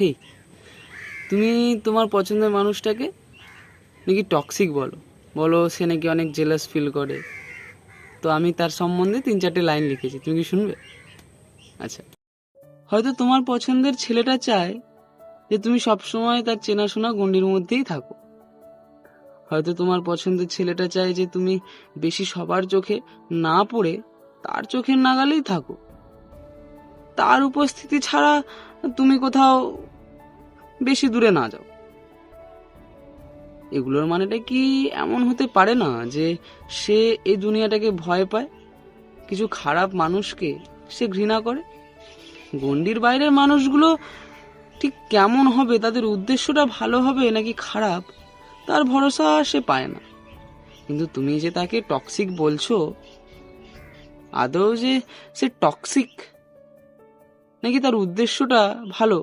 হেই, তুমি তোমার পছন্দের মানুষটাকে নাকি টক্সিক বলো, বলো সে নাকি অনেক জেলাস ফিল করে। তো আমি তার সম্বন্ধে 3-4টে লাইন লিখেছি, তুমি কি শুনবে? আচ্ছা, হয়তো তোমার পছন্দের ছেলেটা চায় যে তুমি সবসময় তার চেনাশোনা গণ্ডির মধ্যেই থাকো। হয়তো তোমার পছন্দের ছেলেটা চায় যে তুমি বেশি সবার চোখে না পড়ে তার চোখের নাগালেই থাকো, তার উপস্থিতি ছাড়া তুমি কোথাও বেশি দূরে না যাও। এগুলোর মানেটা কি এমন হতে পারে না যে সে এই দুনিয়াটাকে ভয় পায়, কিছু খারাপ মানুষকে সে ঘৃণা করে? গণ্ডির বাইরের মানুষগুলো ঠিক কেমন হবে, তাদের উদ্দেশ্যটা ভালো হবে নাকি খারাপ, তার ভরসা সে পায় না। কিন্তু তুমি যে তাকে টক্সিক বলছো, আদৌ যে সে টক্সিক নাকি তার উদ্দেশ্যটা ভালো